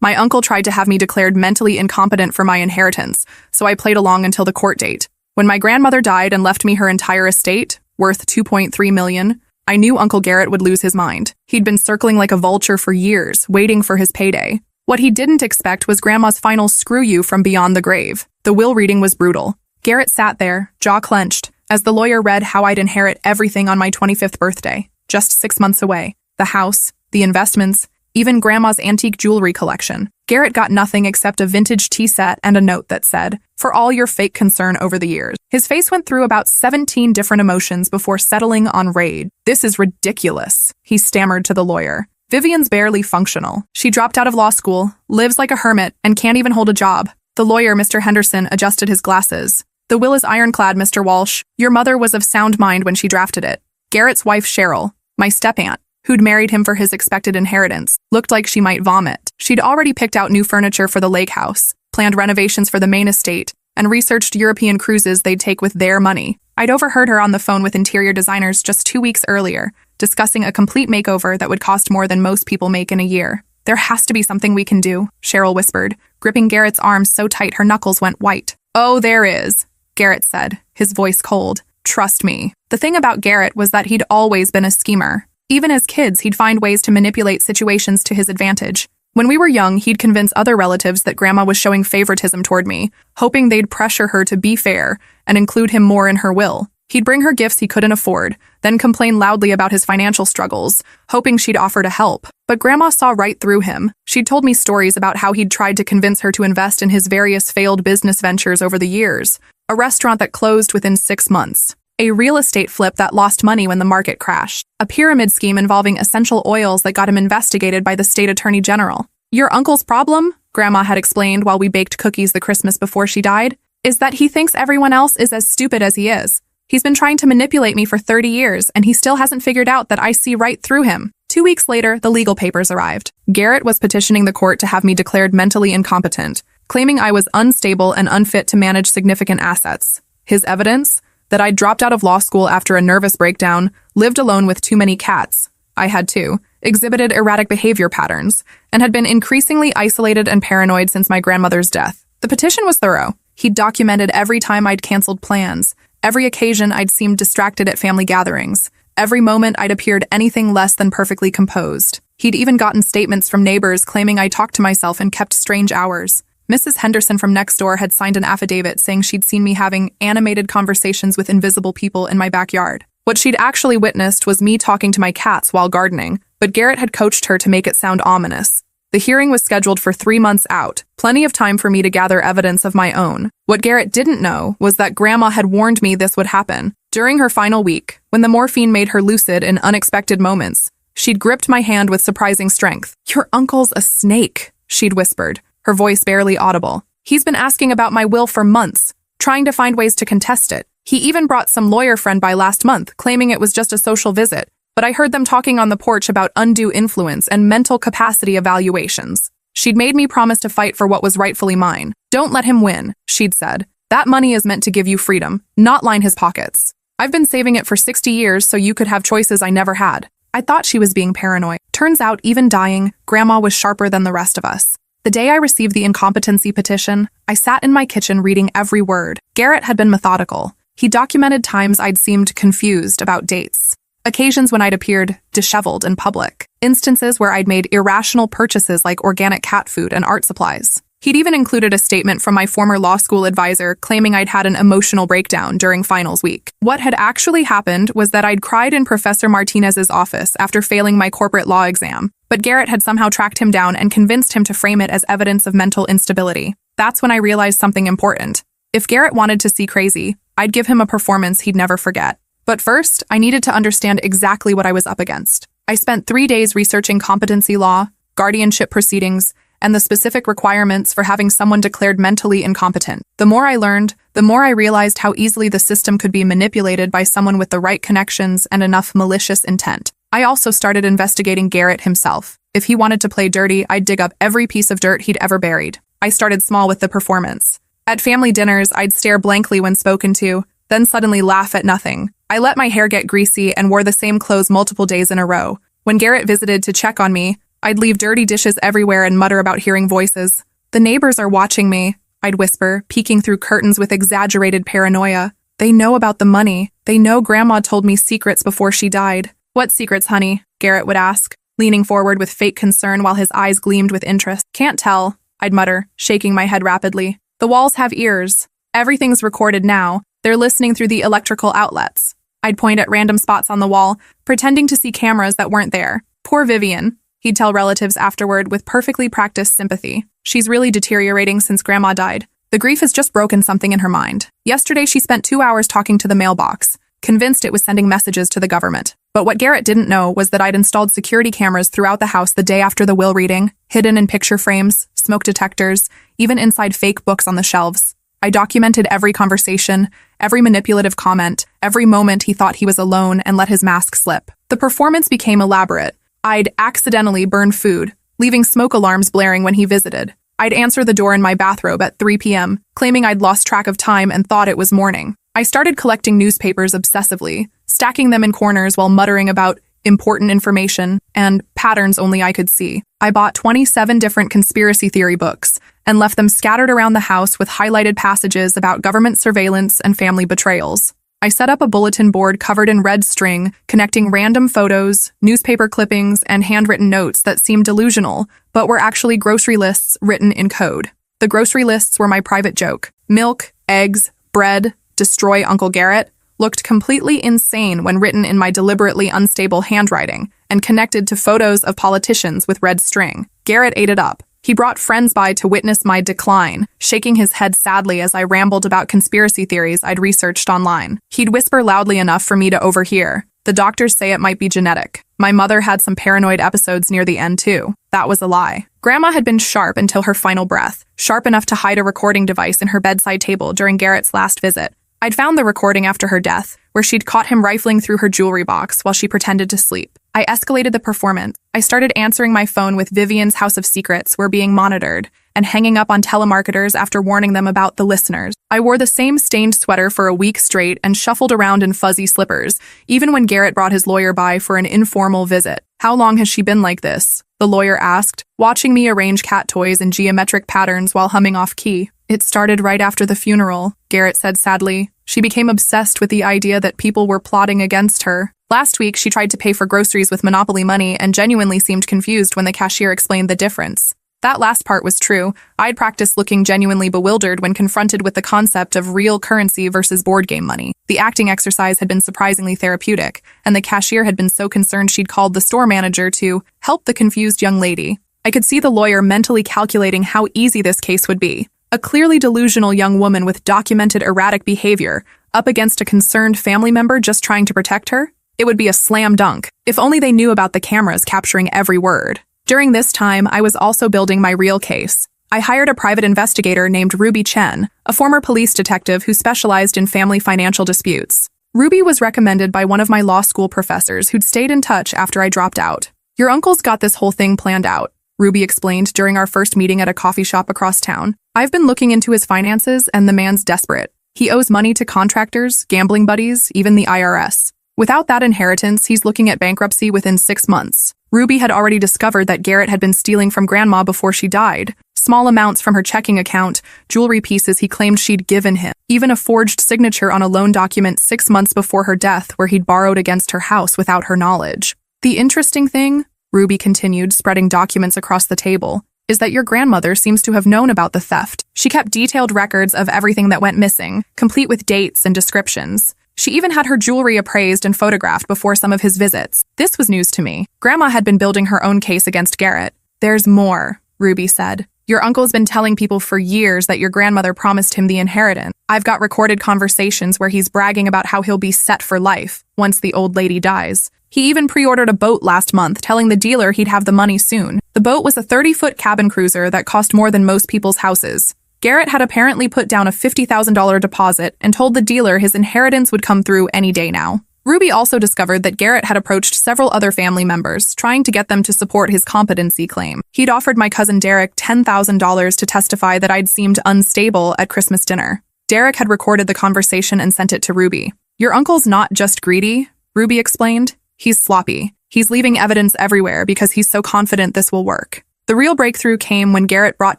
My uncle tried to have me declared mentally incompetent for my inheritance, so I played along until the court date. When my grandmother died and left me her entire estate, worth $2.3 million, I knew Uncle Garrett would lose his mind. He'd been circling like a vulture for years, waiting for his payday. What he didn't expect was Grandma's final screw you from beyond the grave. The will reading was brutal. Garrett sat there, jaw clenched, as the lawyer read how I'd inherit everything on my 25th birthday, just 6 months away. The house, the investments, even Grandma's antique jewelry collection. Garrett got nothing except a vintage tea set and a note that said, "For all your fake concern over the years." His face went through about 17 different emotions before settling on rage. "This is ridiculous," he stammered to the lawyer. "Vivian's barely functional. She dropped out of law school, lives like a hermit, and can't even hold a job." The lawyer, Mr. Henderson, adjusted his glasses. "The will is ironclad, Mr. Walsh. Your mother was of sound mind when she drafted it." Garrett's wife, Cheryl, my step-aunt, who'd married him for his expected inheritance, looked like she might vomit. She'd already picked out new furniture for the lake house, planned renovations for the main estate, and researched European cruises they'd take with their money. I'd overheard her on the phone with interior designers just 2 weeks earlier, discussing a complete makeover that would cost more than most people make in a year. "There has to be something we can do," Cheryl whispered, gripping Garrett's arm so tight her knuckles went white. "Oh, there is," Garrett said, his voice cold. "Trust me." The thing about Garrett was that he'd always been a schemer. Even as kids, he'd find ways to manipulate situations to his advantage. When we were young, he'd convince other relatives that Grandma was showing favoritism toward me, hoping they'd pressure her to be fair and include him more in her will. He'd bring her gifts he couldn't afford, then complain loudly about his financial struggles, hoping she'd offer to help. But Grandma saw right through him. She'd told me stories about how he'd tried to convince her to invest in his various failed business ventures over the years. A restaurant that closed within 6 months. A real estate flip that lost money when the market crashed. A pyramid scheme involving essential oils that got him investigated by the state attorney general. "Your uncle's problem," Grandma had explained while we baked cookies the Christmas before she died, "is that he thinks everyone else is as stupid as he is. He's been trying to manipulate me for 30 years, and he still hasn't figured out that I see right through him." 2 weeks later, the legal papers arrived. Garrett was petitioning the court to have me declared mentally incompetent, claiming I was unstable and unfit to manage significant assets. His evidence? That I'd dropped out of law school after a nervous breakdown, lived alone with too many cats, I had too, exhibited erratic behavior patterns, and had been increasingly isolated and paranoid since my grandmother's death. The petition was thorough. He'd documented every time I'd canceled plans, every occasion I'd seemed distracted at family gatherings, every moment I'd appeared anything less than perfectly composed. He'd even gotten statements from neighbors claiming I talked to myself and kept strange hours. Mrs. Henderson from next door had signed an affidavit saying she'd seen me having animated conversations with invisible people in my backyard. What she'd actually witnessed was me talking to my cats while gardening, but Garrett had coached her to make it sound ominous. The hearing was scheduled for 3 months out, plenty of time for me to gather evidence of my own. What Garrett didn't know was that Grandma had warned me this would happen. During her final week, when the morphine made her lucid in unexpected moments, she'd gripped my hand with surprising strength. "Your uncle's a snake," she'd whispered, her voice barely audible. "He's been asking about my will for months, trying to find ways to contest it. He even brought some lawyer friend by last month, claiming it was just a social visit, but I heard them talking on the porch about undue influence and mental capacity evaluations. She'd made me promise to fight for what was rightfully mine. Don't let him win," she'd said. "That money is meant to give you freedom, not line his pockets. I've been saving it for 60 years so you could have choices I never had." I thought she was being paranoid. Turns out, even dying, Grandma was sharper than the rest of us. The day I received the incompetency petition, I sat in my kitchen reading every word. Garrett had been methodical. He documented times I'd seemed confused about dates, occasions when I'd appeared disheveled in public, instances where I'd made irrational purchases like organic cat food and art supplies. He'd even included a statement from my former law school advisor claiming I'd had an emotional breakdown during finals week. What had actually happened was that I'd cried in Professor Martinez's office after failing my corporate law exam, but Garrett had somehow tracked him down and convinced him to frame it as evidence of mental instability. That's when I realized something important. If Garrett wanted to see crazy, I'd give him a performance he'd never forget. But first, I needed to understand exactly what I was up against. I spent 3 days researching competency law, guardianship proceedings, and the specific requirements for having someone declared mentally incompetent. The more I learned, the more I realized how easily the system could be manipulated by someone with the right connections and enough malicious intent. I also started investigating Garrett himself. If he wanted to play dirty, I'd dig up every piece of dirt he'd ever buried. I started small with the performance. At family dinners, I'd stare blankly when spoken to, then suddenly laugh at nothing. I let my hair get greasy and wore the same clothes multiple days in a row. When Garrett visited to check on me, I'd leave dirty dishes everywhere and mutter about hearing voices. The neighbors are watching me, I'd whisper, peeking through curtains with exaggerated paranoia. They know about the money. They know Grandma told me secrets before she died. What secrets, honey? Garrett would ask, leaning forward with fake concern while his eyes gleamed with interest. Can't tell, I'd mutter, shaking my head rapidly. The walls have ears. Everything's recorded now. They're listening through the electrical outlets. I'd point at random spots on the wall, pretending to see cameras that weren't there. Poor Vivian, he'd tell relatives afterward with perfectly practiced sympathy. She's really deteriorating since Grandma died. The grief has just broken something in her mind. Yesterday, she spent 2 hours talking to the mailbox, convinced it was sending messages to the government. But what Garrett didn't know was that I'd installed security cameras throughout the house the day after the will reading, hidden in picture frames, smoke detectors, even inside fake books on the shelves. I documented every conversation, every manipulative comment, every moment he thought he was alone and let his mask slip. The performance became elaborate. I'd accidentally burn food, leaving smoke alarms blaring when he visited. I'd answer the door in my bathrobe at 3 p.m., claiming I'd lost track of time and thought it was morning. I started collecting newspapers obsessively, stacking them in corners while muttering about important information and patterns only I could see. I bought 27 different conspiracy theory books and left them scattered around the house with highlighted passages about government surveillance and family betrayals. I set up a bulletin board covered in red string, connecting random photos, newspaper clippings, and handwritten notes that seemed delusional, but were actually grocery lists written in code. The grocery lists were my private joke. Milk, eggs, bread, destroy Uncle Garrett looked completely insane when written in my deliberately unstable handwriting and connected to photos of politicians with red string. Garrett ate it up. He brought friends by to witness my decline, shaking his head sadly as I rambled about conspiracy theories I'd researched online. He'd whisper loudly enough for me to overhear. The doctors say it might be genetic. My mother had some paranoid episodes near the end too. That was a lie. Grandma had been sharp until her final breath, sharp enough to hide a recording device in her bedside table during Garrett's last visit. I'd found the recording after her death, where she'd caught him rifling through her jewelry box while she pretended to sleep. I escalated the performance. I started answering my phone with Vivian's House of Secrets were being monitored and hanging up on telemarketers after warning them about the listeners. I wore the same stained sweater for a week straight and shuffled around in fuzzy slippers, even when Garrett brought his lawyer by for an informal visit. How long has she been like this? The lawyer asked, watching me arrange cat toys in geometric patterns while humming off key. It started right after the funeral, Garrett said sadly. She became obsessed with the idea that people were plotting against her. Last week, she tried to pay for groceries with Monopoly money and genuinely seemed confused when the cashier explained the difference. That last part was true. I'd practiced looking genuinely bewildered when confronted with the concept of real currency versus board game money. The acting exercise had been surprisingly therapeutic, and the cashier had been so concerned she'd called the store manager to help the confused young lady. I could see the lawyer mentally calculating how easy this case would be. A clearly delusional young woman with documented erratic behavior up against a concerned family member just trying to protect her? It would be a slam dunk, if only they knew about the cameras capturing every word. During this time, I was also building my real case. I hired a private investigator named Ruby Chen, a former police detective who specialized in family financial disputes. Ruby was recommended by one of my law school professors who'd stayed in touch after I dropped out. Your uncle's got this whole thing planned out, Ruby explained during our first meeting at a coffee shop across town. I've been looking into his finances, and the man's desperate. He owes money to contractors, gambling buddies, even the IRS. Without that inheritance, he's looking at bankruptcy within 6 months. Ruby had already discovered that Garrett had been stealing from Grandma before she died. Small amounts from her checking account, jewelry pieces he claimed she'd given him, even a forged signature on a loan document 6 months before her death where he'd borrowed against her house without her knowledge. The interesting thing, Ruby continued, spreading documents across the table, is that your grandmother seems to have known about the theft. She kept detailed records of everything that went missing, complete with dates and descriptions. She even had her jewelry appraised and photographed before some of his visits. This was news to me. Grandma had been building her own case against Garrett. There's more, Ruby said. Your uncle's been telling people for years that your grandmother promised him the inheritance. I've got recorded conversations where he's bragging about how he'll be set for life once the old lady dies. He even pre-ordered a boat last month, telling the dealer he'd have the money soon. The boat was a 30-foot cabin cruiser that cost more than most people's houses. Garrett had apparently put down a $50,000 deposit and told the dealer his inheritance would come through any day now. Ruby also discovered that Garrett had approached several other family members, trying to get them to support his competency claim. He'd offered my cousin Derek $10,000 to testify that I'd seemed unstable at Christmas dinner. Derek had recorded the conversation and sent it to Ruby. Your uncle's not just greedy, Ruby explained. He's sloppy. He's leaving evidence everywhere because he's so confident this will work. The real breakthrough came when Garrett brought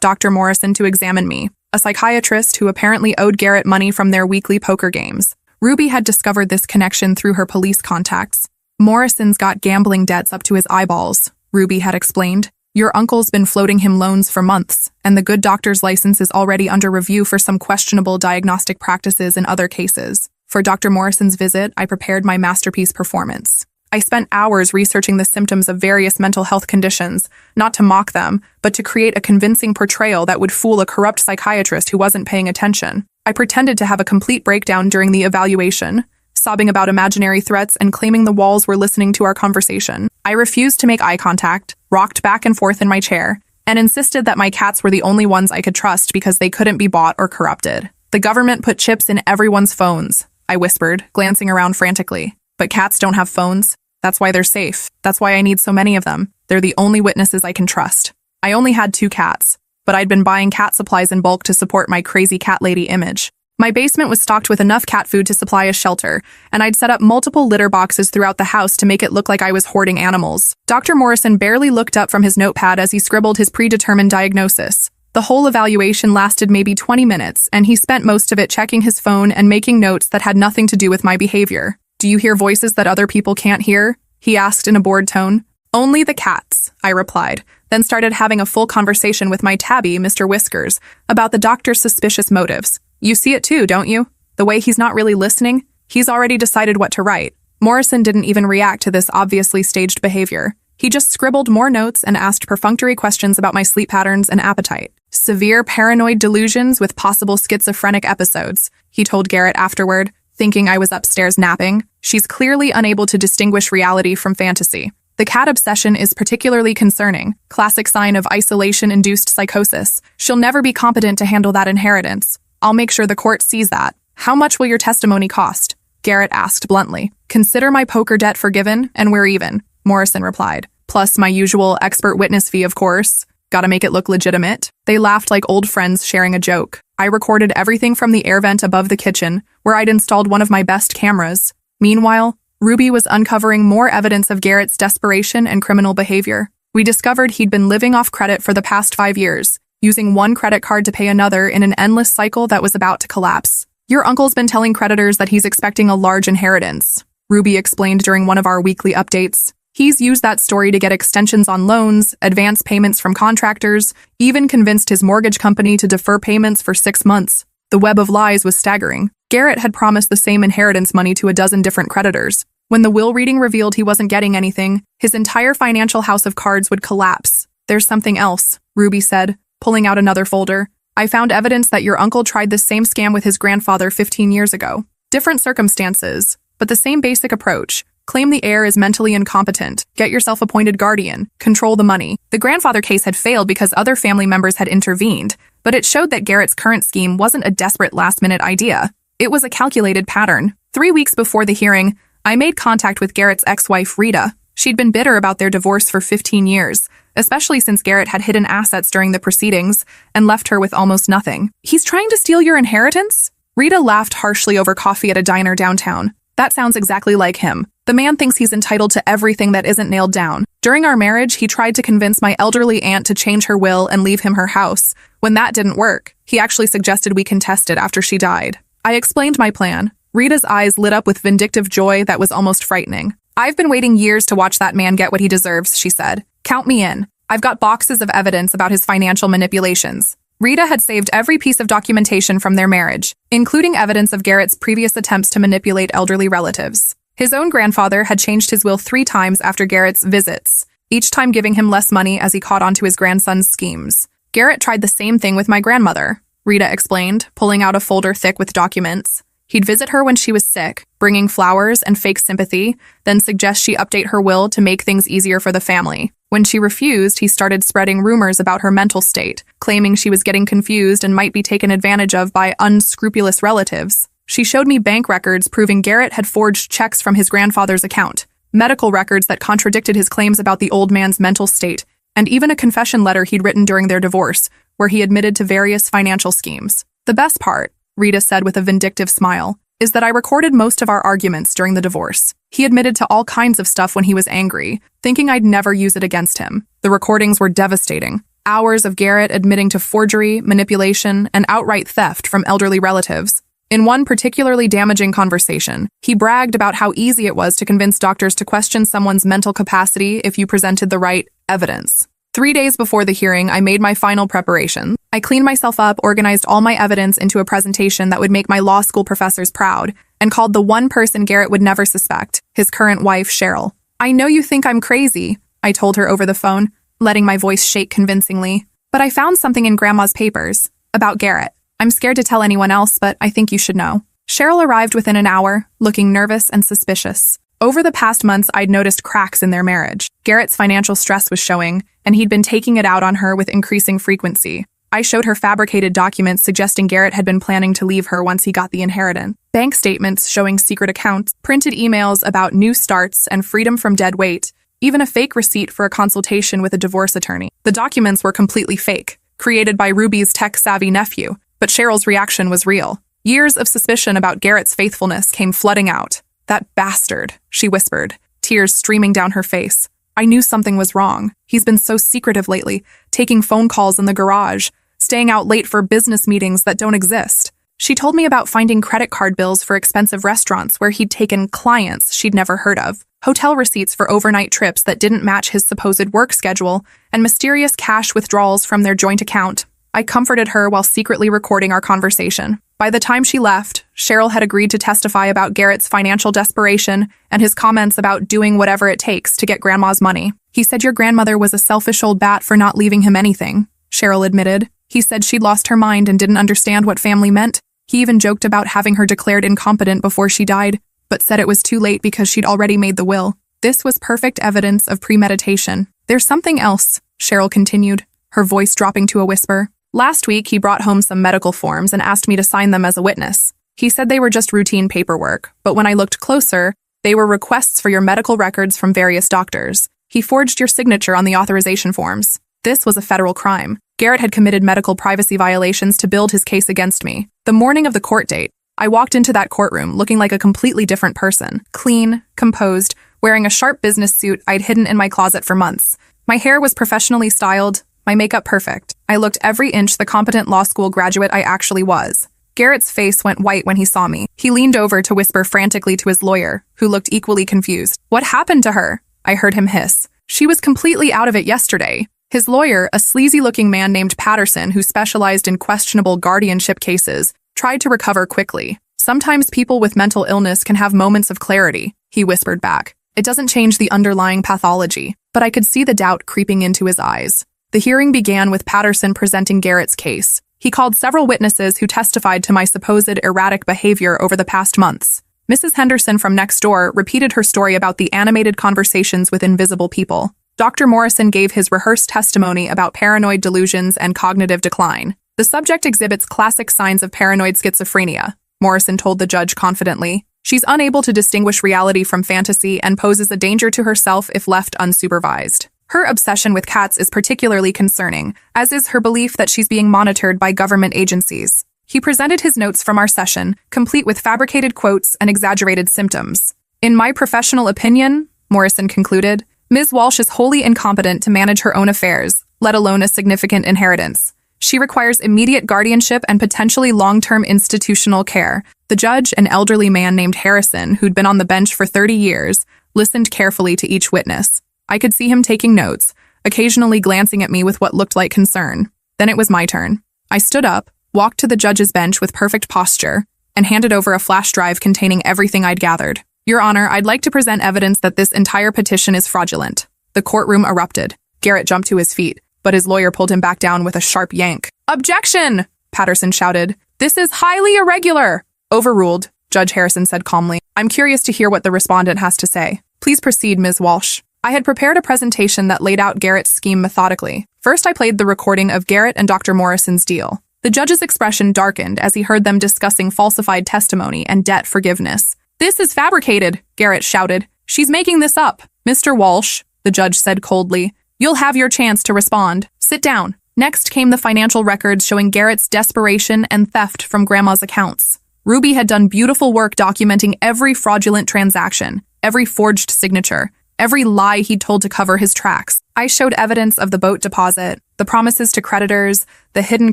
Dr. Morrison to examine me, a psychiatrist who apparently owed Garrett money from their weekly poker games. Ruby had discovered this connection through her police contacts. Morrison's got gambling debts up to his eyeballs, Ruby had explained. Your uncle's been floating him loans for months, and the good doctor's license is already under review for some questionable diagnostic practices in other cases. For Dr. Morrison's visit, I prepared my masterpiece performance. I spent hours researching the symptoms of various mental health conditions, not to mock them, but to create a convincing portrayal that would fool a corrupt psychiatrist who wasn't paying attention. I pretended to have a complete breakdown during the evaluation, sobbing about imaginary threats and claiming the walls were listening to our conversation. I refused to make eye contact, rocked back and forth in my chair, and insisted that my cats were the only ones I could trust because they couldn't be bought or corrupted. The government put chips in everyone's phones, I whispered, glancing around frantically. But cats don't have phones. That's why they're safe. That's why I need so many of them. They're the only witnesses I can trust. I only had 2 cats, but I'd been buying cat supplies in bulk to support my crazy cat lady image. My basement was stocked with enough cat food to supply a shelter, and I'd set up multiple litter boxes throughout the house to make it look like I was hoarding animals. Dr. Morrison barely looked up from his notepad as he scribbled his predetermined diagnosis. The whole evaluation lasted maybe 20 minutes, and he spent most of it checking his phone and making notes that had nothing to do with my behavior. Do you hear voices that other people can't hear? He asked in a bored tone. Only the cats, I replied, then started having a full conversation with my tabby, Mr. Whiskers, about the doctor's suspicious motives. You see it too, don't you? The way he's not really listening? He's already decided what to write. Morrison didn't even react to this obviously staged behavior. He just scribbled more notes and asked perfunctory questions about my sleep patterns and appetite. Severe paranoid delusions with possible schizophrenic episodes, he told Garrett afterward, thinking I was upstairs napping. She's clearly unable to distinguish reality from fantasy. The cat obsession is particularly concerning, classic sign of isolation-induced psychosis. She'll never be competent to handle that inheritance. I'll make sure the court sees that. How much will your testimony cost? Garrett asked bluntly. Consider my poker debt forgiven, and we're even, Morrison replied. Plus my usual expert witness fee, of course. Gotta make it look legitimate. They laughed like old friends sharing a joke. I recorded everything from the air vent above the kitchen, where I'd installed one of my best cameras. Meanwhile, Ruby was uncovering more evidence of Garrett's desperation and criminal behavior. We discovered he'd been living off credit for the past 5 years, using one credit card to pay another in an endless cycle that was about to collapse. Your uncle's been telling creditors that he's expecting a large inheritance, Ruby explained during one of our weekly updates. He's used that story to get extensions on loans, advance payments from contractors, even convinced his mortgage company to defer payments for 6 months. The web of lies was staggering. Garrett had promised the same inheritance money to a dozen different creditors. When the will reading revealed he wasn't getting anything, his entire financial house of cards would collapse. There's something else, Ruby said, pulling out another folder. I found evidence that your uncle tried this same scam with his grandfather 15 years ago. Different circumstances, but the same basic approach. Claim the heir is mentally incompetent, get yourself appointed guardian, control the money. The grandfather case had failed because other family members had intervened, but it showed that Garrett's current scheme wasn't a desperate last-minute idea. It was a calculated pattern. 3 weeks before the hearing, I made contact with Garrett's ex-wife, Rita. She'd been bitter about their divorce for 15 years, especially since Garrett had hidden assets during the proceedings and left her with almost nothing. He's trying to steal your inheritance? Rita laughed harshly over coffee at a diner downtown. That sounds exactly like him. The man thinks he's entitled to everything that isn't nailed down. During our marriage, he tried to convince my elderly aunt to change her will and leave him her house. When that didn't work, he actually suggested we contest it after she died. I explained my plan. Rita's eyes lit up with vindictive joy that was almost frightening. I've been waiting years to watch that man get what he deserves, she said. Count me in. I've got boxes of evidence about his financial manipulations. Rita had saved every piece of documentation from their marriage, including evidence of Garrett's previous attempts to manipulate elderly relatives. His own grandfather had changed his will 3 times after Garrett's visits, each time giving him less money as he caught on to his grandson's schemes. Garrett tried the same thing with my grandmother, Rita explained, pulling out a folder thick with documents. He'd visit her when she was sick, bringing flowers and fake sympathy, then suggest she update her will to make things easier for the family. When she refused, he started spreading rumors about her mental state, claiming she was getting confused and might be taken advantage of by unscrupulous relatives. She showed me bank records proving Garrett had forged checks from his grandfather's account, medical records that contradicted his claims about the old man's mental state, and even a confession letter he'd written during their divorce, where he admitted to various financial schemes. The best part, Rita said with a vindictive smile, is that I recorded most of our arguments during the divorce. He admitted to all kinds of stuff when he was angry, thinking I'd never use it against him. The recordings were devastating. Hours of Garrett admitting to forgery, manipulation, and outright theft from elderly relatives. In one particularly damaging conversation, he bragged about how easy it was to convince doctors to question someone's mental capacity if you presented the right evidence. 3 days before the hearing, I made my final preparation. I cleaned myself up, organized all my evidence into a presentation that would make my law school professors proud, and called the one person Garrett would never suspect, his current wife, Cheryl. "I know you think I'm crazy," I told her over the phone, letting my voice shake convincingly. "But I found something in Grandma's papers about Garrett. I'm scared to tell anyone else, but I think you should know." Cheryl arrived within an hour, looking nervous and suspicious. Over the past months, I'd noticed cracks in their marriage. Garrett's financial stress was showing, and he'd been taking it out on her with increasing frequency. I showed her fabricated documents suggesting Garrett had been planning to leave her once he got the inheritance. Bank statements showing secret accounts, printed emails about new starts and freedom from dead weight, even a fake receipt for a consultation with a divorce attorney. The documents were completely fake, created by Ruby's tech-savvy nephew. But Cheryl's reaction was real. Years of suspicion about Garrett's faithfulness came flooding out. "That bastard," she whispered, tears streaming down her face. I knew something was wrong. He's been so secretive lately, taking phone calls in the garage, staying out late for business meetings that don't exist. She told me about finding credit card bills for expensive restaurants where he'd taken clients she'd never heard of, hotel receipts for overnight trips that didn't match his supposed work schedule, and mysterious cash withdrawals from their joint account. I comforted her while secretly recording our conversation. By the time she left, Cheryl had agreed to testify about Garrett's financial desperation and his comments about doing whatever it takes to get Grandma's money. "He said your grandmother was a selfish old bat for not leaving him anything," Cheryl admitted. "He said she'd lost her mind and didn't understand what family meant. He even joked about having her declared incompetent before she died, but said it was too late because she'd already made the will. This was perfect evidence of premeditation. There's something else," Cheryl continued, her voice dropping to a whisper. "Last week, he brought home some medical forms and asked me to sign them as a witness. He said they were just routine paperwork, but when I looked closer, they were requests for your medical records from various doctors. He forged your signature on the authorization forms. This was a federal crime. Garrett had committed medical privacy violations to build his case against me. The morning of the court date, I walked into that courtroom looking like a completely different person, clean, composed, wearing a sharp business suit I'd hidden in my closet for months. My hair was professionally styled, my makeup perfect. I looked every inch the competent law school graduate I actually was. Garrett's face went white when he saw me. He leaned over to whisper frantically to his lawyer, who looked equally confused. "What happened to her?" I heard him hiss. "She was completely out of it yesterday." His lawyer, a sleazy-looking man named Patterson who specialized in questionable guardianship cases, tried to recover quickly. "Sometimes people with mental illness can have moments of clarity," he whispered back. "It doesn't change the underlying pathology." But I could see the doubt creeping into his eyes. The hearing began with Patterson presenting Garrett's case. He called several witnesses who testified to my supposed erratic behavior over the past months. Mrs. Henderson from next door repeated her story about the animated conversations with invisible people. Dr. Morrison gave his rehearsed testimony about paranoid delusions and cognitive decline. "The subject exhibits classic signs of paranoid schizophrenia," Morrison told the judge confidently. "She's unable to distinguish reality from fantasy and poses a danger to herself if left unsupervised. Her obsession with cats is particularly concerning, as is her belief that she's being monitored by government agencies." He presented his notes from our session, complete with fabricated quotes and exaggerated symptoms. "In my professional opinion," Morrison concluded, "Ms. Walsh is wholly incompetent to manage her own affairs, let alone a significant inheritance. She requires immediate guardianship and potentially long-term institutional care." The judge, an elderly man named Harrison, who'd been on the bench for 30 years, listened carefully to each witness. I could see him taking notes, occasionally glancing at me with what looked like concern. Then it was my turn. I stood up, walked to the judge's bench with perfect posture, and handed over a flash drive containing everything I'd gathered. "Your Honor, I'd like to present evidence that this entire petition is fraudulent." The courtroom erupted. Garrett jumped to his feet, but his lawyer pulled him back down with a sharp yank. "Objection!" Patterson shouted. "This is highly irregular!" "Overruled," Judge Harrison said calmly. "I'm curious to hear what the respondent has to say. Please proceed, Ms. Walsh." I had prepared a presentation that laid out Garrett's scheme methodically. First, I played the recording of Garrett and Dr. Morrison's deal. The judge's expression darkened as he heard them discussing falsified testimony and debt forgiveness. "This is fabricated," Garrett shouted. "She's making this up." "Mr. Walsh," the judge said coldly, "you'll have your chance to respond. Sit down." Next came the financial records showing Garrett's desperation and theft from Grandma's accounts. Ruby had done beautiful work documenting every fraudulent transaction, every forged signature, every lie he'd told to cover his tracks. I showed evidence of the boat deposit, the promises to creditors, the hidden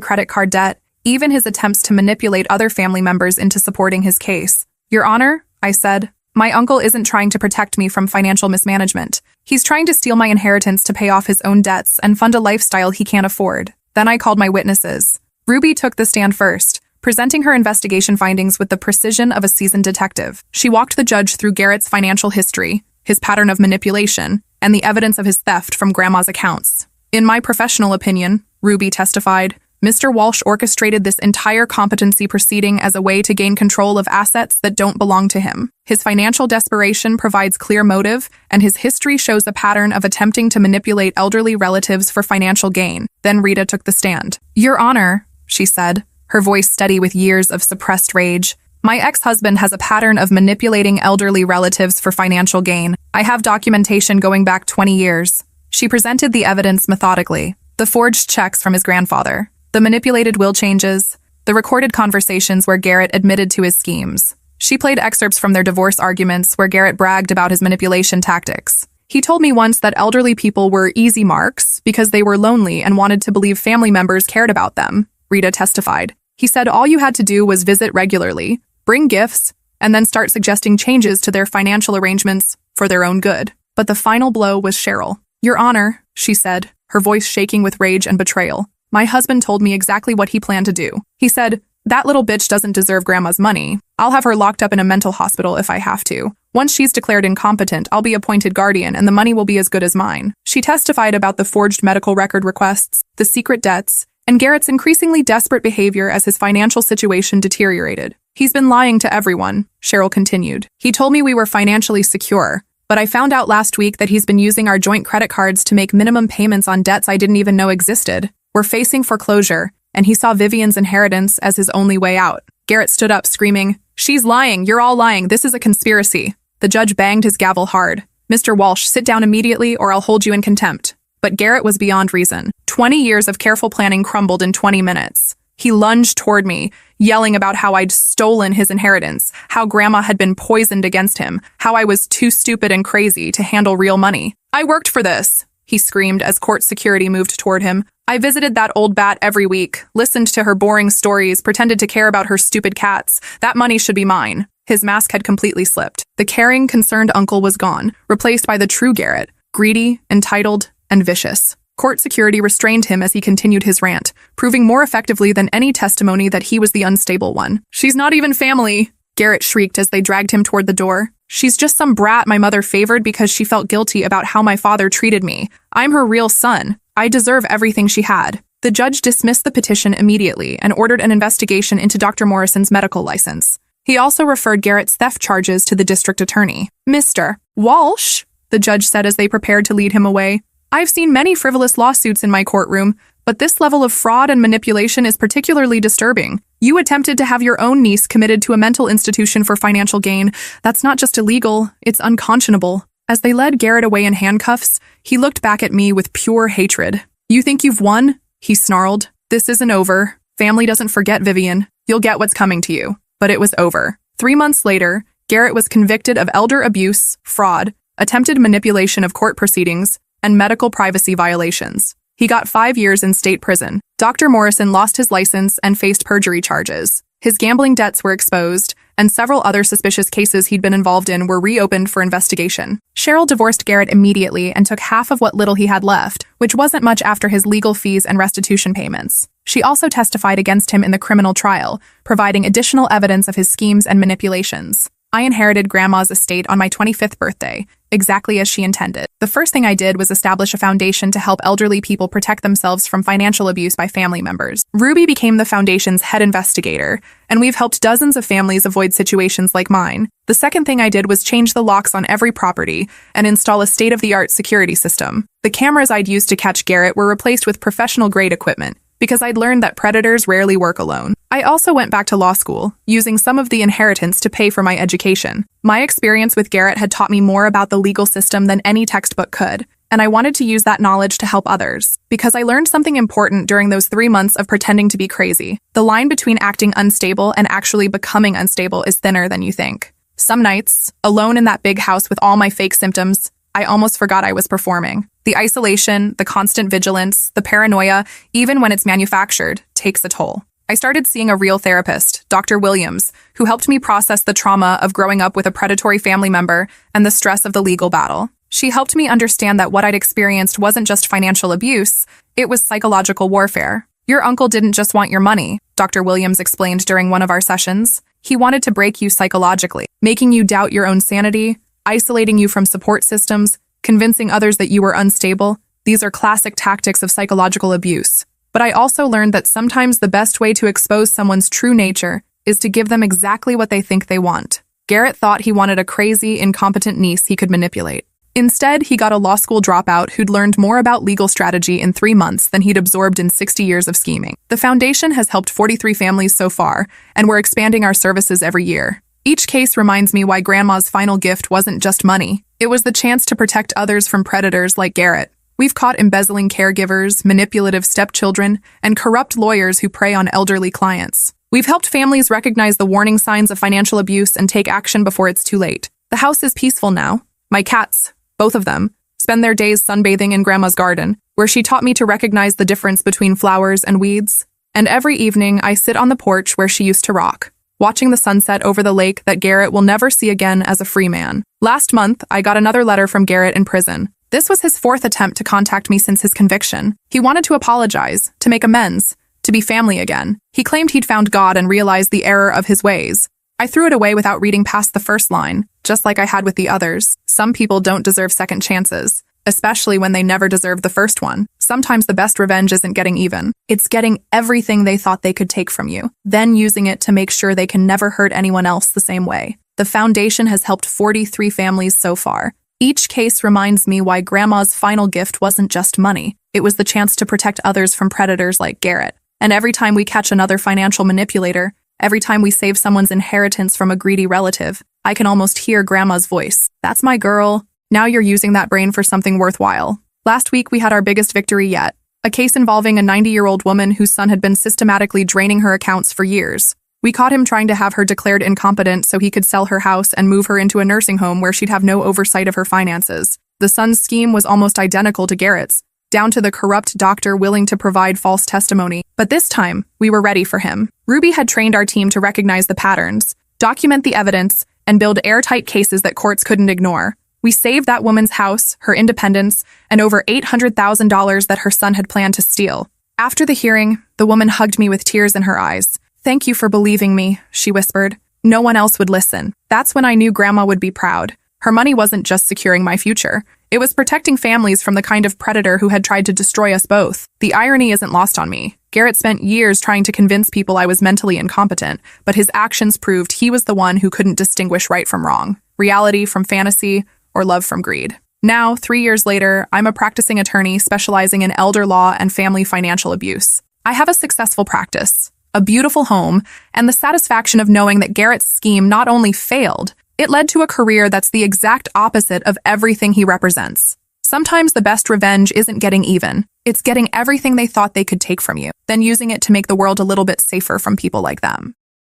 credit card debt, even his attempts to manipulate other family members into supporting his case. Your Honor, I said, my uncle isn't trying to protect me from financial mismanagement. He's trying to steal my inheritance to pay off his own debts and fund a lifestyle he can't afford. Then I called my witnesses. Ruby took the stand first, presenting her investigation findings with the precision of a seasoned detective. She walked the judge through Garrett's financial history, his pattern of manipulation, and the evidence of his theft from Grandma's accounts. In my professional opinion, Ruby testified, Mr. Walsh orchestrated this entire competency proceeding as a way to gain control of assets that don't belong to him. His financial desperation provides clear motive, and his history shows a pattern of attempting to manipulate elderly relatives for financial gain. Then Rita took the stand. Your Honor, she said, her voice steady with years of suppressed rage, my ex-husband has a pattern of manipulating elderly relatives for financial gain. I have documentation going back 20 years. She presented the evidence methodically. The forged checks from his grandfather, the manipulated will changes, the recorded conversations where Garrett admitted to his schemes. She played excerpts from their divorce arguments where Garrett bragged about his manipulation tactics. He told me once that elderly people were easy marks because they were lonely and wanted to believe family members cared about them, Rita testified. He said all you had to do was visit regularly, bring gifts, and then start suggesting changes to their financial arrangements for their own good. But the final blow was Cheryl. Your Honor, she said, her voice shaking with rage and betrayal. My husband told me exactly what he planned to do. He said, that little bitch doesn't deserve Grandma's money. I'll have her locked up in a mental hospital if I have to. Once she's declared incompetent, I'll be appointed guardian and the money will be as good as mine. She testified about the forged medical record requests, the secret debts, and Garrett's increasingly desperate behavior as his financial situation deteriorated. He's been lying to everyone, Cheryl continued. He told me we were financially secure, but I found out last week that he's been using our joint credit cards to make minimum payments on debts I didn't even know existed. We're facing foreclosure, and he saw Vivian's inheritance as his only way out. Garrett stood up, screaming, she's lying, you're all lying, this is a conspiracy. The judge banged his gavel hard. Mr. Walsh, sit down immediately or I'll hold you in contempt. But Garrett was beyond reason. 20 years of careful planning crumbled in 20 minutes. He lunged toward me, yelling about how I'd stolen his inheritance, how Grandma had been poisoned against him, how I was too stupid and crazy to handle real money. I worked for this, he screamed as court security moved toward him. I visited that old bat every week, listened to her boring stories, pretended to care about her stupid cats. That money should be mine. His mask had completely slipped. The caring, concerned uncle was gone, replaced by the true Garrett, greedy, entitled, and vicious. Court security restrained him as he continued his rant, proving more effectively than any testimony that he was the unstable one. She's not even family, Garrett shrieked as they dragged him toward the door. She's just some brat my mother favored because she felt guilty about how my father treated me. I'm her real son. I deserve everything she had. The judge dismissed the petition immediately and ordered an investigation into Dr. Morrison's medical license. He also referred Garrett's theft charges to the district attorney. Mr. Walsh, the judge said as they prepared to lead him away, I've seen many frivolous lawsuits in my courtroom, but this level of fraud and manipulation is particularly disturbing. You attempted to have your own niece committed to a mental institution for financial gain. That's not just illegal, it's unconscionable. As they led Garrett away in handcuffs, he looked back at me with pure hatred. You think you've won? He snarled. This isn't over. Family doesn't forget Vivian. You'll get what's coming to you. But it was over. 3 months later, Garrett was convicted of elder abuse, fraud, attempted manipulation of court proceedings, and medical privacy violations. He got 5 years in state prison. Dr. Morrison lost his license and faced perjury charges. His gambling debts were exposed, and several other suspicious cases he'd been involved in were reopened for investigation. Cheryl divorced Garrett immediately and took half of what little he had left, which wasn't much after his legal fees and restitution payments. She also testified against him in the criminal trial, providing additional evidence of his schemes and manipulations. I inherited Grandma's estate on my 25th birthday, exactly as she intended. The first thing I did was establish a foundation to help elderly people protect themselves from financial abuse by family members. Ruby became the foundation's head investigator, and we've helped dozens of families avoid situations like mine. The second thing I did was change the locks on every property and install a state-of-the-art security system. The cameras I'd used to catch Garrett were replaced with professional-grade equipment, because I'd learned that predators rarely work alone. I also went back to law school, using some of the inheritance to pay for my education. My experience with Garrett had taught me more about the legal system than any textbook could, and I wanted to use that knowledge to help others. Because I learned something important during those 3 months of pretending to be crazy. The line between acting unstable and actually becoming unstable is thinner than you think. Some nights, alone in that big house with all my fake symptoms, I almost forgot I was performing. The isolation, the constant vigilance, the paranoia, even when it's manufactured, takes a toll. I started seeing a real therapist, Dr. Williams, who helped me process the trauma of growing up with a predatory family member and the stress of the legal battle. She helped me understand that what I'd experienced wasn't just financial abuse, it was psychological warfare. Your uncle didn't just want your money, Dr. Williams explained during one of our sessions. He wanted to break you psychologically, making you doubt your own sanity, isolating you from support systems, convincing others that you were unstable. These are classic tactics of psychological abuse. But I also learned that sometimes the best way to expose someone's true nature is to give them exactly what they think they want. Garrett thought he wanted a crazy, incompetent niece he could manipulate. Instead, he got a law school dropout who'd learned more about legal strategy in 3 months than he'd absorbed in 60 years of scheming. The foundation has helped 43 families so far, and we're expanding our services every year. Each case reminds me why Grandma's final gift wasn't just money. It was the chance to protect others from predators like Garrett. We've caught embezzling caregivers, manipulative stepchildren, and corrupt lawyers who prey on elderly clients. We've helped families recognize the warning signs of financial abuse and take action before it's too late. The house is peaceful now. My cats, both of them, spend their days sunbathing in Grandma's garden, where she taught me to recognize the difference between flowers and weeds. And every evening, I sit on the porch where she used to rock, watching the sunset over the lake that Garrett will never see again as a free man. Last month, I got another letter from Garrett in prison. This was his 4th attempt to contact me since his conviction. He wanted to apologize, to make amends, to be family again. He claimed he'd found God and realized the error of his ways. I threw it away without reading past the first line, just like I had with the others. Some people don't deserve second chances, especially when they never deserved the first one. Sometimes the best revenge isn't getting even. It's getting everything they thought they could take from you, then using it to make sure they can never hurt anyone else the same way. The foundation has helped 43 families so far. Each case reminds me why Grandma's final gift wasn't just money. It was the chance to protect others from predators like Garrett. And every time we catch another financial manipulator, every time we save someone's inheritance from a greedy relative, I can almost hear Grandma's voice. That's my girl. Now you're using that brain for something worthwhile. Last week, we had our biggest victory yet. A case involving a 90-year-old woman whose son had been systematically draining her accounts for years. We caught him trying to have her declared incompetent so he could sell her house and move her into a nursing home where she'd have no oversight of her finances. The son's scheme was almost identical to Garrett's, down to the corrupt doctor willing to provide false testimony. But this time, we were ready for him. Ruby had trained our team to recognize the patterns, document the evidence, and build airtight cases that courts couldn't ignore. We saved that woman's house, her independence, and over $800,000 that her son had planned to steal. After the hearing, the woman hugged me with tears in her eyes. "Thank you for believing me," she whispered. "No one else would listen." That's when I knew Grandma would be proud. Her money wasn't just securing my future. It was protecting families from the kind of predator who had tried to destroy us both. The irony isn't lost on me. Garrett spent years trying to convince people I was mentally incompetent, but his actions proved he was the one who couldn't distinguish right from wrong, reality from fantasy, or love from greed. Now, 3 years later, I'm a practicing attorney specializing in elder law and family financial abuse. I have a successful practice, a beautiful home, and the satisfaction of knowing that Garrett's scheme not only failed, it led to a career that's the exact opposite of everything he represents. Sometimes the best revenge isn't getting even. It's getting everything they thought they could take from you, then using it to make the world a little bit safer from people like them.